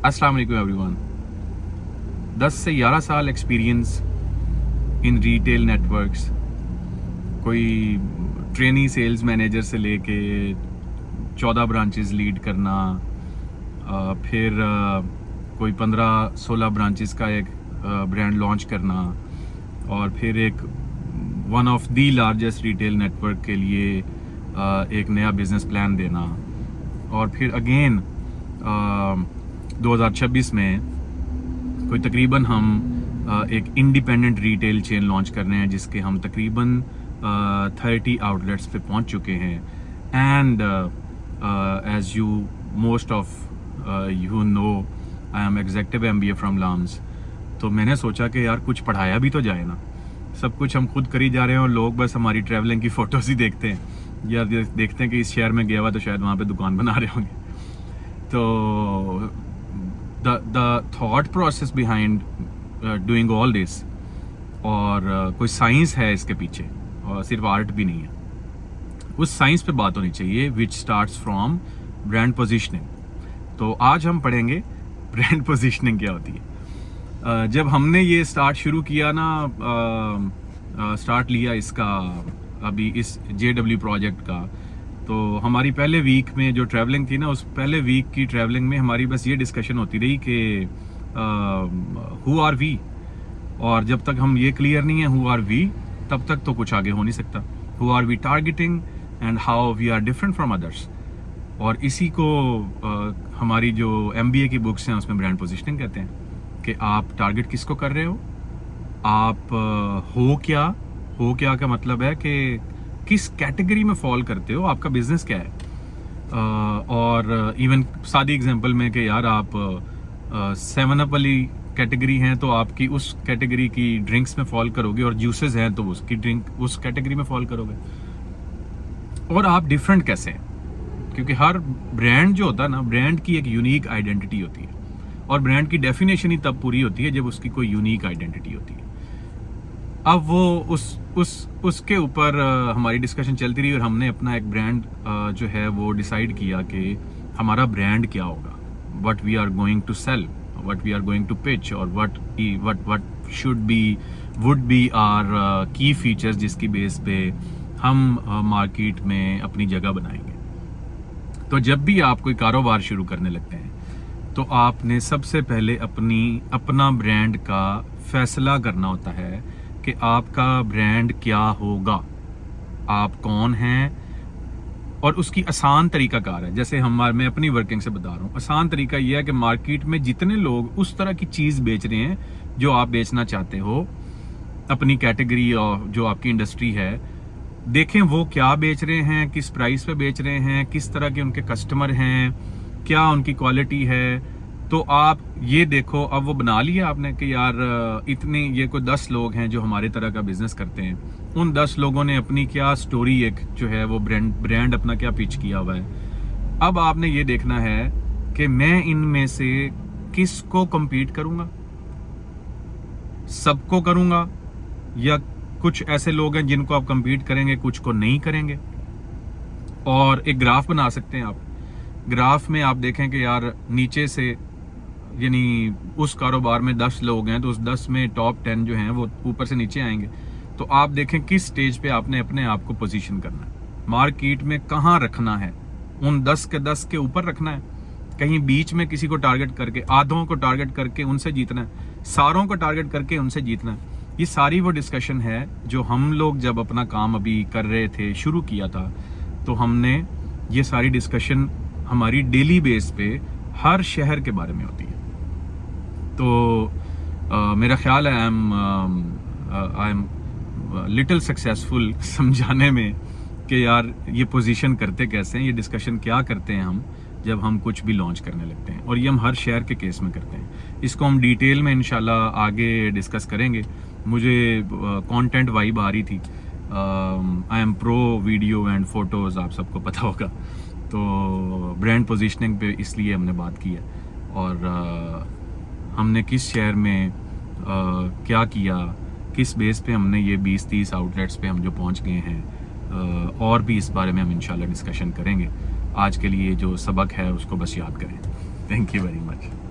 अस्सलाम वालेकुम एवरीवन। 10 से 11 साल एक्सपीरियंस इन रिटेल नेटवर्क्स, कोई ट्रेनी सेल्स मैनेजर से लेके 14 ब्रांचेस लीड करना, फिर कोई 15-16 ब्रांचेस का एक ब्रांड लॉन्च करना, और फिर एक one of the largest retail network के लिए एक नया बिजनेस प्लान देना, और फिर अगेन 2026 में कोई तकरीबन हम एक इंडिपेंडेंट रिटेल चेन लॉन्च कर रहे हैं जिसके हम तकरीबन 30 आउटलेट्स पे पहुंच चुके हैं। And as you most of you know, I am executive MBA from LUMS. तो मैंने सोचा कि यार कुछ पढ़ाया भी तो जाए ना। सब कुछ हम खुद करी जा रहे हैं और लोग बस हमारी ट्रैवलिंग की फ़ोटोज़ ही देखते हैं या देखते हैं कि इस शहर में गया हुआ तो शायद वहाँ पे दुकान बना रहे होंगे। तो the thought process behind doing all this, और कोई साइंस है इसके पीछे और सिर्फ आर्ट भी नहीं है, उस साइंस पे बात होनी चाहिए विच स्टार्ट्स फ्रॉम ब्रांड पोजिशनिंग। तो आज हम पढ़ेंगे ब्रांड पोजिशनिंग क्या होती है। जब हमने ये शुरू किया ना, स्टार्ट लिया इसका अभी इस JW प्रोजेक्ट का, तो हमारी पहले वीक में जो ट्रैवलिंग थी ना, उस पहले वीक की ट्रैवलिंग में हमारी बस ये डिस्कशन होती रही कि हु आर वी, और जब तक हम ये क्लियर नहीं है हु आर वी, तब तक तो कुछ आगे हो नहीं सकता। Who are we targeting and how we are different from others, और इसी को हमारी जो MBA की बुक्स हैं उसमें ब्रांड पोजिशनिंग कहते हैं कि आप टारगेट किसको कर रहे हो, आप हो क्या का मतलब है कि किस कैटेगरी में फॉल करते हो, आपका बिजनेस क्या है। और इवन सादी एग्जांपल में कि यार आप 7 अप वाली कैटेगरी हैं तो आपकी उस कैटेगरी की ड्रिंक्स में फॉल करोगे, और जूसेस हैं तो उसकी ड्रिंक उस कैटेगरी में फॉल करोगे। और आप डिफरेंट कैसे हैं, क्योंकि हर ब्रांड जो होता है ना, ब्रांड की एक यूनिक आइडेंटिटी होती है, और ब्रांड की डेफिनेशन ही तब पूरी होती है जब उसकी कोई यूनिक आइडेंटिटी होती है। अब वो उसके ऊपर हमारी डिस्कशन चलती रही, और हमने अपना एक ब्रांड जो है वो डिसाइड किया कि हमारा ब्रांड क्या होगा, what we are going to sell, what we are going to pitch, और what should be would be are key features जिसकी बेस पे हम मार्केट में अपनी जगह बनाएंगे। तो जब भी आप कोई कारोबार शुरू करने लगते हैं तो आपने सबसे पहले अपना ब्रांड का फैसला करना होता है कि आपका ब्रांड क्या होगा, आप कौन हैं, और उसकी आसान तरीकाकार है। जैसे मैं अपनी वर्किंग से बता रहा हूँ, आसान तरीका यह है कि मार्केट में जितने लोग उस तरह की चीज़ बेच रहे हैं जो आप बेचना चाहते हो, अपनी कैटेगरी और जो आपकी इंडस्ट्री है, देखें वो क्या बेच रहे हैं, किस प्राइस पे बेच रहे हैं, किस तरह के उनके कस्टमर हैं, क्या उनकी क्वालिटी है। तो आप ये देखो, अब वो बना लिया आपने कि यार ये कोई 10 लोग हैं जो हमारे तरह का बिजनेस करते हैं, उन 10 लोगों ने अपनी क्या स्टोरी, एक जो है वो ब्रांड अपना क्या पिच किया हुआ है। अब आपने ये देखना है कि मैं इनमें से किसको compete करूंगा, सबको करूंगा, या कुछ ऐसे लोग हैं जिनको आप compete करेंगे, कुछ को नहीं करेंगे। और एक ग्राफ बना सकते हैं आप। ग्राफ में आप देखें कि यार नीचे से, यानी उस कारोबार में 10 लोग हैं तो उस 10 में टॉप 10 जो हैं वो ऊपर से नीचे आएंगे। तो आप देखें किस स्टेज पे आपने अपने आप को पोजीशन करना है, मार्केट में कहाँ रखना है, उन 10 के 10 के ऊपर रखना है, कहीं बीच में किसी को टारगेट करके, आधों को टारगेट करके उनसे जीतना है, सारों को टारगेट करके उनसे जीतना है। ये सारी वो डिस्कशन है जो हम लोग जब अपना काम अभी कर रहे थे, शुरू किया था, तो हमने ये सारी डिस्कशन हमारी डेली बेस पे हर शहर के बारे में होती है। तो मेरा ख्याल है आई एम लिटिल सक्सेसफुल समझाने में कि यार ये पोजीशन करते कैसे हैं, ये डिस्कशन क्या करते हैं हम जब हम कुछ भी लॉन्च करने लगते हैं, और ये हम हर शहर के केस में करते हैं। इसको हम डिटेल में इंशाल्लाह आगे डिस्कस करेंगे। मुझे कंटेंट वाइब आ रही थी, I am pro video and photos, आप सबको पता होगा। तो ब्रांड पोजीशनिंग पे इसलिए हमने बात की है, और हमने किस शहर में क्या किया, किस बेस पे हमने ये 20-30 आउटलेट्स पे हम जो पहुंच गए हैं, और भी इस बारे में हम इंशाल्लाह डिस्कशन करेंगे। आज के लिए जो सबक है उसको बस याद करें। Thank you very much.